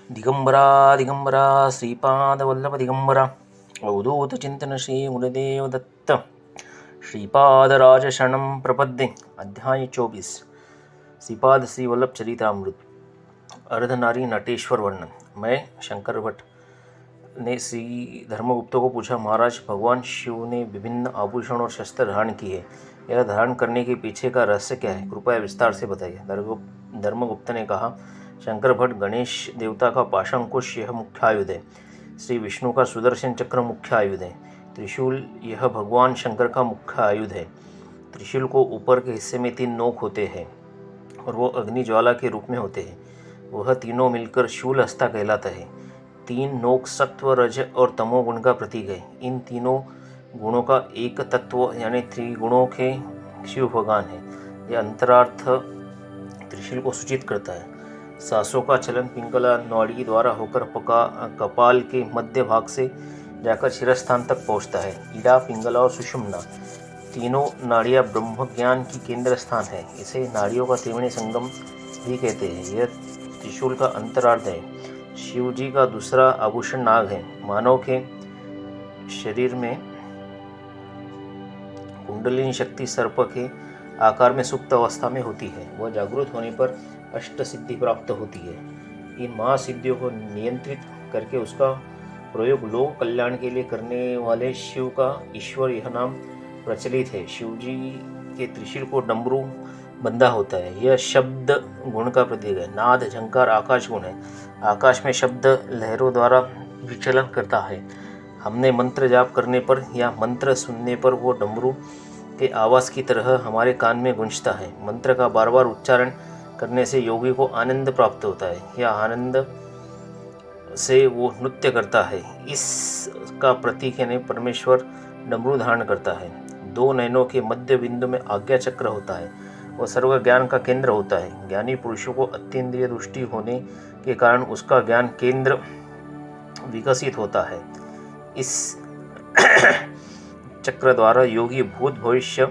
दिगंबरा दिगंबरा श्रीपादवल्लभ दिगंबरा अवधूत चिंतन श्री गुरुदेव दत्त श्रीपादराज शरणं प्रपद्ये। अध्याय 24 श्रीपाद श्री वल्लभ चरितामृत। अर्धनारी नटेश्वर वर्णन। मैं शंकर भट्ट ने श्री धर्मगुप्त को पूछा, महाराज, भगवान शिव ने विभिन्न आभूषण और शस्त्र धारण किए, यह धारण करने के पीछे का रहस्य क्या है? कृपया विस्तार से बताइए। धर्मगुप्त ने कहा, शंकर भट्ट, गणेश देवता का पाशांकुश यह मुख्य आयुध है। श्री विष्णु का सुदर्शन चक्र मुख्य आयुध है। त्रिशूल यह भगवान शंकर का मुख्य आयुध है। त्रिशूल को ऊपर के हिस्से में 3 नोक होते हैं और वो अग्नि ज्वाला के रूप में होते हैं। वह तीनों मिलकर शूल हस्ता कहलाता है। 3 नोक सत्व, रज और तमोगुण का प्रतीक है। इन तीनों गुणों का एक तत्व यानी त्रिगुणों के शिव भगवान है। यह अंतरार्थ त्रिशूल को सूचित करता है। सांसों का चलन पिंगला नाड़ी द्वारा होकर कपाल के मध्य भाग से जाकर शिरस्थान तक पहुंचता है। ईड़ा, पिंगला और सुषुम्ना तीनों नाड़ियां ब्रह्म ज्ञान की केंद्र स्थान है। इसे नाड़ियों का त्रिवेणी संगम भी कहते हैं। यह त्रिशूल का अंतरार्थ है। शिव जी का दूसरा आभूषण नाग है। मानव के शरीर में कुंडलिनी शक्ति सर्प के आकार में सुप्त अवस्था में होती है। वह जागृत होने पर अष्ट सिद्धि प्राप्त होती है। इन महासिद्धियों को नियंत्रित करके उसका प्रयोग लोक कल्याण के लिए करने वाले शिव का ईश्वर यह नाम प्रचलित है। शिव जी के त्रिशूल को डमरू बंधा होता है। यह शब्द गुण का प्रतीक है। नाद, झंकार आकाश गुण है। आकाश में शब्द लहरों द्वारा विचलन करता है। हमने मंत्र जाप करने पर या मंत्र सुनने पर वो डमरू के आवाज़ की तरह हमारे कान में गूंजता है। मंत्र का बार बार उच्चारण करने से योगी को आनंद प्राप्त होता है। यह आनंद से वो नृत्य करता है। इसका प्रतीक यानी परमेश्वर डमरू धारण करता है। 2 नयनों के मध्य बिंदु में आज्ञा चक्र होता है। वह सर्व ज्ञान का केंद्र होता है। ज्ञानी पुरुषों को अतीन्द्रिय दृष्टि होने के कारण उसका ज्ञान केंद्र विकसित होता है। इस चक्र द्वारा योगी भूत भविष्य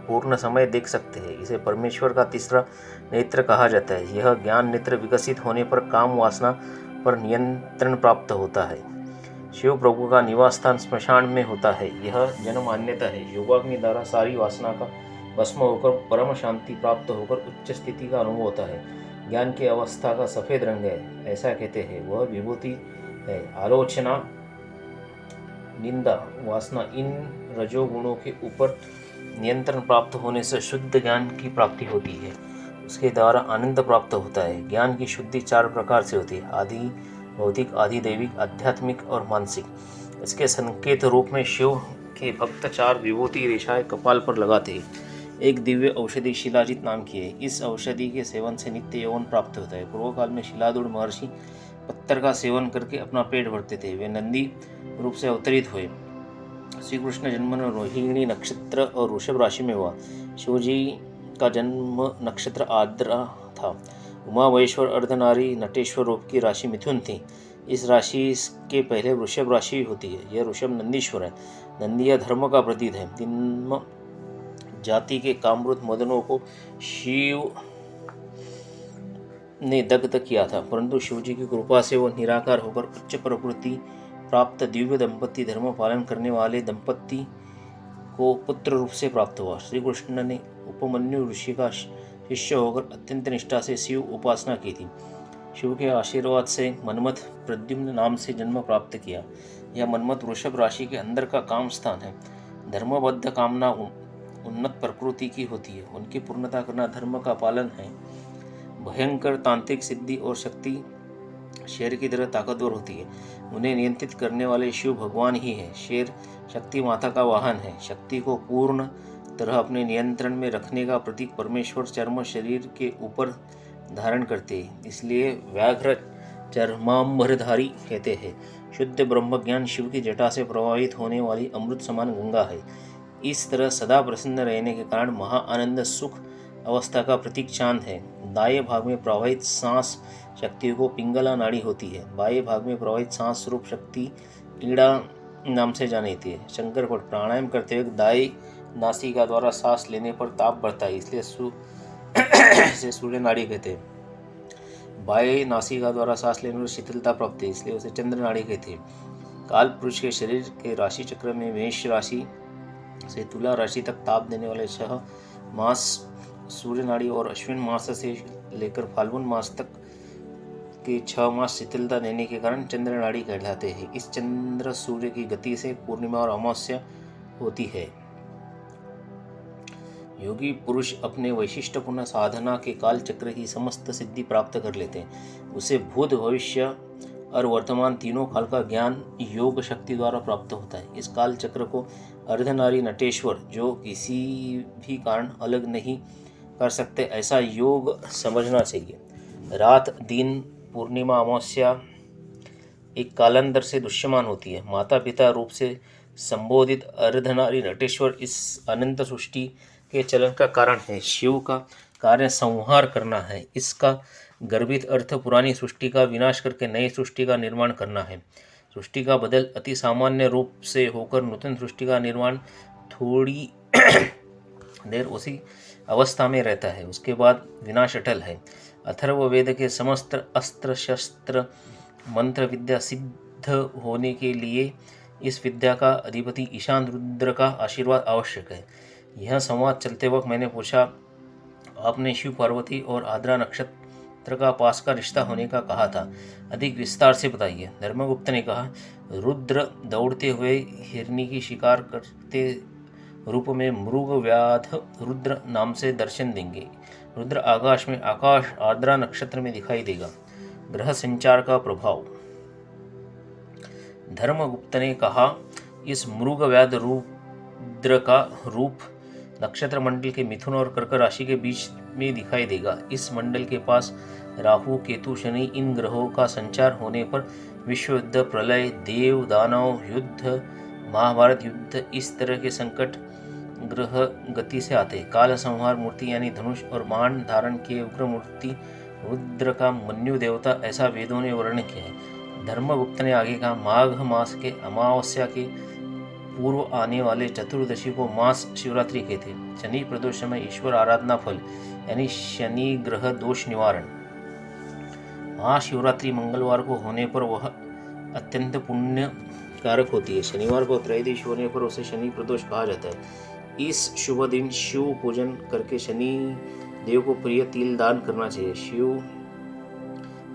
पूर्ण समय देख सकते हैं। इसे परमेश्वर का तीसरा नेत्र कहा जाता है। यह ज्ञान नेत्र विकसित होने पर काम वासना पर नियंत्रण प्राप्त होता है। शिव प्रभु का निवास स्थान स्मशान में होता है। यह जन मान्यता है। योगाग्नि द्वारा सारी वासना का भस्म होकर परम शांति प्राप्त होकर उच्च स्थिति का अनुभव होता है। ज्ञान की अवस्था का सफेद रंग है, ऐसा कहते हैं। वह विभूति है। आलोचना, निंदा, वासना इन रजोगुणों के ऊपर नियंत्रण प्राप्त होने से शुद्ध ज्ञान की प्राप्ति होती है। उसके द्वारा आनंद प्राप्त होता है। ज्ञान की शुद्धि 4 प्रकार से होती है: आदि भौतिक, आदि दैविक, आध्यात्मिक और मानसिक। इसके संकेत रूप में शिव के भक्त 4 विभूति रेशाएं कपाल पर लगाते हैं। एक दिव्य औषधि शिलाजित नाम की है। इस औषधि के सेवन से नित्य यौवन प्राप्त होता है। पूर्व काल में शिलादूढ़ महर्षि पत्थर का सेवन करके अपना पेट भरते थे। वे नंदी रूप से अवतरित हुए। श्री कृष्ण जन्म रोहिणी नक्षत्र और वृषभ राशि में हुआ। शिवजी का जन्म नक्षत्र आर्द्रा था। उमा महेश्वर अर्धनारी नटेश्वर रूप की राशि मिथुन थी। इस राशि के पहले वृषभ राशि होती है। यह वृषभ नंदीश्वर है। नंदी यह धर्म का प्रतीक है। 3 जाति के कामरूप मदनों को शिव ने दग्ध किया था, परंतु शिवजी की कृपा से वह निराकार होकर उच्च प्रकृति प्राप्त दिव्य दंपति, धर्म पालन करने वाले दंपति को पुत्र रूप से प्राप्त हुआ। श्री कृष्ण ने उपमन्यु ऋषि का शिष्य होकर अत्यंत निष्ठा से शिव उपासना की थी। शिव के आशीर्वाद से मनमथ प्रद्युम्न नाम से जन्म प्राप्त किया। यह मनमथ वृषभ राशि के अंदर का काम स्थान है। धर्मबद्ध कामना उन्नत प्रकृति की होती है। उनकी पूर्णता करना धर्म का पालन है। भयंकर तांत्रिक सिद्धि और शक्ति शेर की तरह ताकतवर होती है। उन्हें नियंत्रित करने वाले शिव भगवान ही है। शेर शक्ति माता का वाहन है। शक्ति को पूर्ण तरह अपने नियंत्रण में रखने का प्रतीक परमेश्वर चर्म शरीर के ऊपर धारण करते हैं, इसलिए व्याघ्र चर्मांबरधारी कहते हैं। शुद्ध ब्रह्म ज्ञान शिव की जटा से प्रवाहित होने वाली अमृत समान गंगा है। इस तरह सदा प्रसन्न रहने के कारण महा आनंद सुख अवस्था का प्रतीक चांद है। दाएं भाग में प्रवाहित सांस शक्ति को पिंगला नाड़ी होती है। बाएं भाग में प्रवाहित सांस रूप शक्ति ईड़ा नाम से जानी है। शंकर भट्ट, प्राणायाम करते हुए दाएं नासिका द्वारा सांस लेने पर ताप बढ़ता है, इसलिए सूर्य नाड़ी कहते हैं। बाह्य नासिका द्वारा सांस लेने में शीतलता प्राप्त है, इसलिए उसे चंद्र नाड़ी कहते हैं। काल पुरुष के शरीर के राशि चक्र में मेष राशि से तुला राशि तक ताप देने वाले 6 मास सूर्य नाड़ी और अश्विन मास से लेकर फाल्गुन मास तक के 6 मास शीतलता देने के कारण चंद्र नाड़ी कहलाते हैं। इस चंद्र सूर्य की गति से पूर्णिमा और अमावस्या होती है। योगी पुरुष अपने वैशिष्ट्यपूर्ण साधना के काल चक्र की समस्त सिद्धि प्राप्त कर लेते हैं। उसे भूत भविष्य और वर्तमान तीनों काल का ज्ञान योग शक्ति द्वारा प्राप्त होता है। इस काल चक्र को अर्धनारी नटेश्वर, जो किसी भी कारण अलग नहीं कर सकते, ऐसा योग समझना चाहिए। रात दिन पूर्णिमा अमावस्या एक कालांतर से दृश्यमान होती है। माता पिता रूप से संबोधित अर्धनारी नटेश्वर इस अनंत सृष्टि के चलन का कारण है। शिव का कार्य संहार करना है। इसका गर्भित अर्थ पुरानी सृष्टि का विनाश करके नई सृष्टि का निर्माण करना है। सृष्टि का बदल अति सामान्य रूप से होकर नूतन सृष्टि का निर्माण थोड़ी देर उसी अवस्था में रहता है, उसके बाद विनाश अटल है। अथर्ववेद के समस्त अस्त्र शस्त्र मंत्र विद्या सिद्ध होने के लिए इस विद्या का अधिपति ईशान रुद्र का आशीर्वाद आवश्यक है। यह संवाद चलते वक्त मैंने पूछा, आपने शिव पार्वती और आद्रा नक्षत्र का पास का रिश्ता होने का कहा था, अधिक विस्तार से बताइए। धर्मगुप्त ने कहा, रुद्र दौड़ते हुए हिरनी की शिकार करते रूप में मृग व्याध रुद्र नाम से दर्शन देंगे। रुद्र आकाश में आकाश आद्रा नक्षत्र में दिखाई देगा। ग्रह संचार का प्रभाव। धर्मगुप्त ने कहा, इस मृग व्याध रुद्र का रूप नक्षत्र मंडल के मिथुन और कर्क राशि के बीच में दिखाई देगा। इस मंडल के पास राहु केतु शनि इन ग्रहों का संचार होने पर विश्व युद्ध, प्रलय, देव दानव युद्ध, महाभारत युद्ध, इस तरह के संकट ग्रह गति से आते हैं। काल संहार मूर्ति यानी धनुष और बाण धारण किए उग्र मूर्ति रुद्र का मन्यु देवता, ऐसा वेदों ने वर्णन किया है। धर्मगुप्त ने आगे कहा, माघ मास के अमावस्या के पूर्व आने वाले चतुर्दशी को मास शिवरात्रि कहते हैं। शनि प्रदोष में ईश्वर आराधना फल यानी शनि ग्रह दोष निवारण। महाशिवरात्रि मंगलवार को होने पर वह अत्यंत पुण्य कारक होती है। शनिवार को त्रयोदशी होने पर उसे शनि प्रदोष कहा जाता है। इस शुभ दिन शिव पूजन करके शनि देव को प्रिय तिल दान करना चाहिए। शिव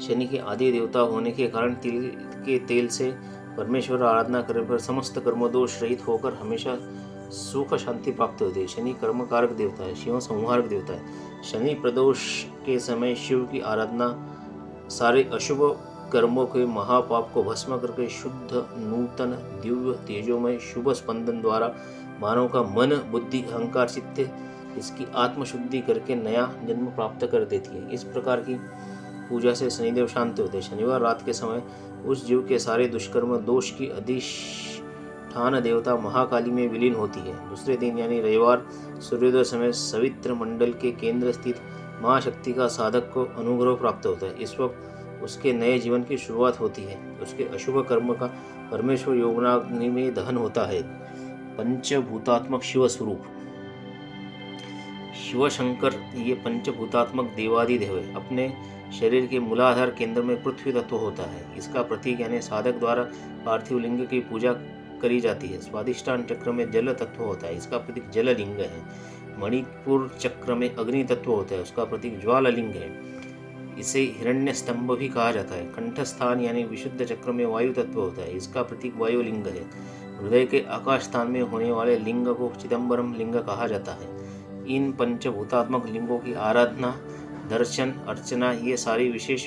शनि के आदि देवता होने के कारण तिल के तेल से परमेश्वर आराधना करने पर समस्त कर्मदोष रहित होकर हमेशा सुख शांति प्राप्त होती है। शनि कर्मकारक देवता है, शिव संहारक देवता है। शनि प्रदोष के समय शिव की आराधना सारे अशुभ कर्मों के महापाप को भस्म करके शुद्ध नूतन दिव्य तेजोमय शुभ स्पंदन द्वारा मानव का मन बुद्धि अहंकार चित्त इसकी आत्मशुद्धि करके नया जन्म प्राप्त कर देती है। इस प्रकार की पूजा से शनिदेव शांत होते हैं। शनिवार रात के समय उस जीव के सारे दुष्कर्म दोष की अधिष्ठान देवता महाकाली में विलीन होती है। दूसरे दिन यानी रविवार सूर्योदय समय सवित्र मंडल के केंद्र स्थित महाशक्ति का साधक को अनुग्रह प्राप्त होता है। इस वक्त उसके नए जीवन की शुरुआत होती है। उसके अशुभ कर्म का परमेश्वर योगनाग्नि में दहन होता है। पंचभूतात्मक शिव स्वरूप। शिव शंकर ये पंचभूतात्मक देवादिदेव है। अपने शरीर के मूलाधार केंद्र में पृथ्वी तत्व होता है। इसका प्रतीक यानी साधक द्वारा पार्थिव लिंग की पूजा करी जाती है। स्वादिष्ठान चक्र में जल तत्व होता है। इसका प्रतीक जल लिंग है। मणिपुर चक्र में अग्नि तत्व होता है। उसका प्रतीक ज्वाला लिंग है। इसे हिरण्य स्तंभ भी कहा जाता है। कंठस्थान यानी विशुद्ध चक्र में वायु तत्व होता है। इसका प्रतीक वायु लिंग है। हृदय के आकाश स्थान में होने वाले लिंग को चिदम्बरम लिंग कहा जाता है। इन पंचभूतात्मक लिंगों की आराधना दर्शन अर्चना ये सारी विशेष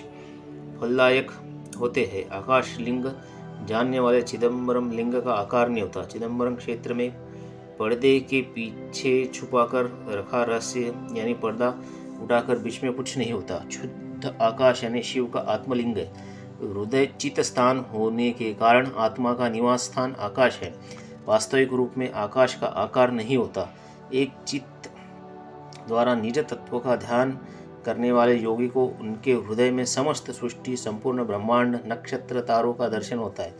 फलदायक होते हैं। आकाश लिंग जानने वाले चिदम्बरम लिंग का आकार नहीं होता। चिदम्बरम क्षेत्र में पर्दे के पीछे छुपाकर रखा रहस्य यानी पर्दा उठाकर बीच में कुछ नहीं होता। शुद्ध आकाश यानी शिव का आत्मलिंग है। हृदय चित स्थान होने के कारण आत्मा का निवास स्थान आकाश है। वास्तविक रूप में आकाश का आकार नहीं होता। एक चित्त द्वारा निज तत्व का ध्यान करने वाले योगी को उनके हृदय में समस्त सृष्टि संपूर्ण ब्रह्मांड नक्षत्र तारों का दर्शन होता है।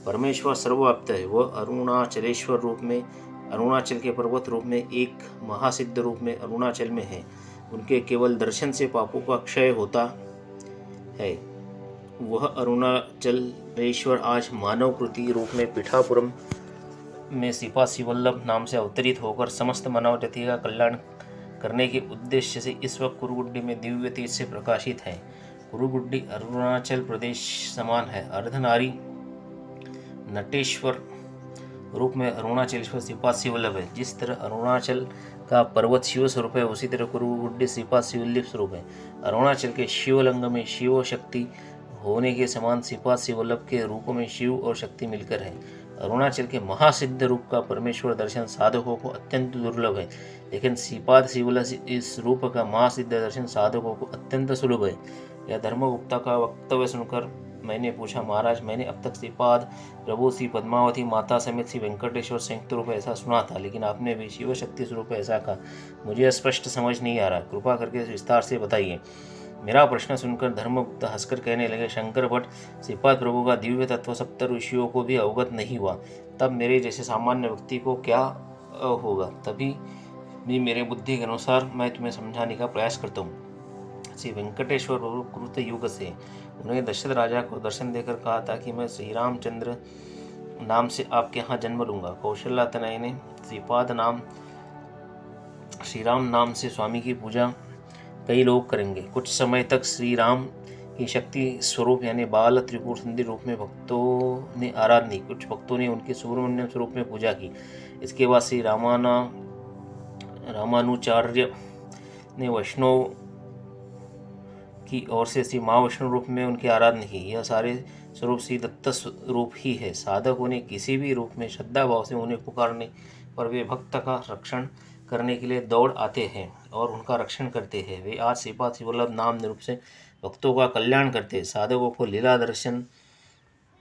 परमेश्वर सर्वव्याप्त है। वह अरुणाचलेश्वर रूप में अरुणाचल के पर्वत रूप में एक महासिद्ध रूप में अरुणाचल में है। उनके केवल दर्शन से पापों का क्षय होता है। वह अरुणाचलेश्वर आज मानवकृति रूप में पीठापुरम में श्रीपाद श्रीवल्लभ नाम से अवतरित होकर समस्त मानव जाति का कल्याण करने के उद्देश्य से इस वक्त कुरुगुड्डी में दिव्य तेज से प्रकाशित है। कुरुगुड्डी अरुणाचल प्रदेश समान है। अर्धनारी नटेश्वर रूप में अरुणाचलेश्वर श्रीपाद शिवल्लभ है। जिस तरह अरुणाचल का पर्वत शिव स्वरूप है, उसी तरह कुरुगुड्डी श्रीपाद शिवल्लभ स्वरूप है। अरुणाचल के शिवलिंग में शिव शक्ति होने के समान श्रीपाद शिवल्लभ के रूपों में शिव और शक्ति मिलकर है। अरुणाचल के महासिद्ध रूप का परमेश्वर दर्शन साधकों को अत्यंत दुर्लभ है, लेकिन श्रीपाद शिवल्लभ इस रूप का महासिद्ध दर्शन साधकों को अत्यंत सुलभ है। यह धर्मगुप्ता का वक्तव्य सुनकर मैंने पूछा, महाराज, मैंने अब तक श्रीपाद प्रभु, श्री पद्मावती माता समेत श्री वेंकटेश्वर संयुक्त रूप ऐसा सुना था, लेकिन आपने भी शिव शक्ति स्वरूप ऐसा कहा। मुझे स्पष्ट समझ नहीं आ रहा, कृपा करके विस्तार से बताइए। मेरा प्रश्न सुनकर धर्मगुप्त हंसकर कहने लगे, शंकर भट्ट, श्रीपाद प्रभु का दिव्य तत्व सप्त ऋषियों को भी अवगत नहीं हुआ, तब मेरे जैसे सामान्य व्यक्ति को क्या होगा। तभी भी मेरे बुद्धि के अनुसार मैं तुम्हें समझाने का प्रयास करता हूँ। श्री वेंकटेश्वर प्रभु कृत युग से उन्हें दशरथ राजा को दर्शन देकर कहा था कि मैं श्री रामचंद्र नाम से आपके यहाँ जन्म लूंगा। कौशल्या तनय ने श्री राम नाम से स्वामी की पूजा कई लोग करेंगे। कुछ समय तक श्री राम की शक्ति स्वरूप यानी बाल त्रिपुर सुंदरी रूप में भक्तों ने आराधना की। कुछ भक्तों ने उनके सुब्रमण्यम स्वरूप में पूजा की। इसके बाद श्री रामानुचार्य ने वैष्णव की ओर से श्री महाविष्णु रूप में उनकी आराधना की। यह सारे स्वरूप श्री दत्त रूप ही है। साधकों ने किसी भी रूप में श्रद्धा भाव से उन्हें पुकारने पर वे भक्त का रक्षण करने के लिए दौड़ आते हैं और उनका रक्षण करते हैं। वे आज श्रीपाद शिवल्लभ नाम रूप से भक्तों का कल्याण करते हैं। साधकों को लीला दर्शन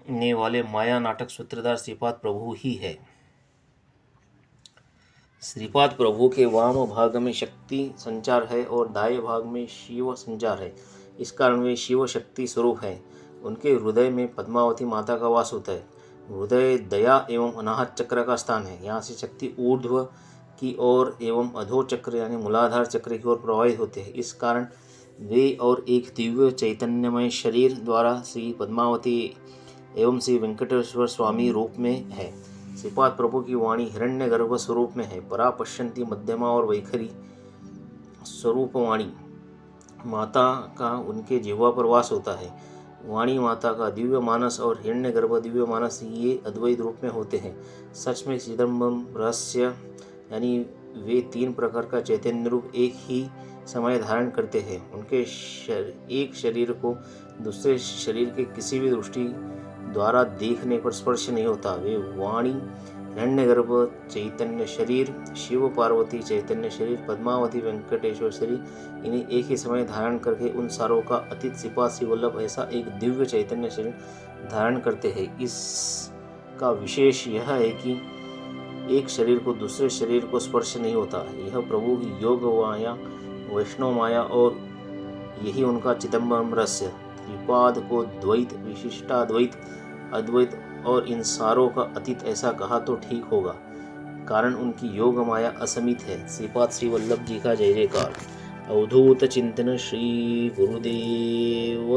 ने वाले माया नाटक सूत्रधार श्रीपाद प्रभु ही है। श्रीपाद प्रभु के वाम भाग में शक्ति संचार है और दाएं भाग में शिव संचार है। इस कारण वे शिव शक्ति स्वरूप है। उनके हृदय में पद्मावती माता का वास होता है। हृदय दया एवं अनाहत चक्र का स्थान है। यहाँ से शक्ति ऊर्ध्व की ओर एवं अधो चक्र यानी मूलाधार चक्र की ओर प्रवाहित होते हैं। इस कारण वे और एक दिव्य चैतन्यमय शरीर द्वारा श्री पद्मावती एवं श्री वेंकटेश्वर स्वामी रूप में है। श्रीपाद प्रभु की वाणी हिरण्यगर्भ स्वरूप में है। परा पश्यंती मध्यमा और वैखरी स्वरूप वाणी माता का उनके जिह्वा पर वास होता है। वाणी माता का दिव्य मानस और हिरण्यगर्भ दिव्य मानस ये अद्वैत रूप में होते हैं। सच में चिदम्बरम रहस्य यानी वे तीन प्रकार का चैतन्य रूप एक ही समय धारण करते हैं। उनके एक शरीर को दूसरे शरीर के किसी भी दृष्टि द्वारा देखने पर स्पर्श नहीं होता। वे वाणी हिरण्यगर्भ चैतन्य शरीर, शिव पार्वती चैतन्य शरीर, पद्मावती वेंकटेश्वर शरीर, इन्हें एक ही समय धारण करके उन सारों का अतीत श्रीपाद शिवल्लभ ऐसा एक दिव्य चैतन्य शरीर धारण करते हैं। इसका विशेष यह है कि एक शरीर को दूसरे शरीर को स्पर्श नहीं होता। यह प्रभु की योग माया, वैष्णव माया और यही उनका चिदम्बरम रहस्य। श्रीपाद को द्वैत, विशिष्टाद्वैत, अद्वैत और इन सारों का अतीत ऐसा कहा तो ठीक होगा, कारण उनकी योग माया असमित है। श्रीपाद श्रीवल्लभ जी का जय जयकार। अवधूत चिंतन श्री गुरुदेव।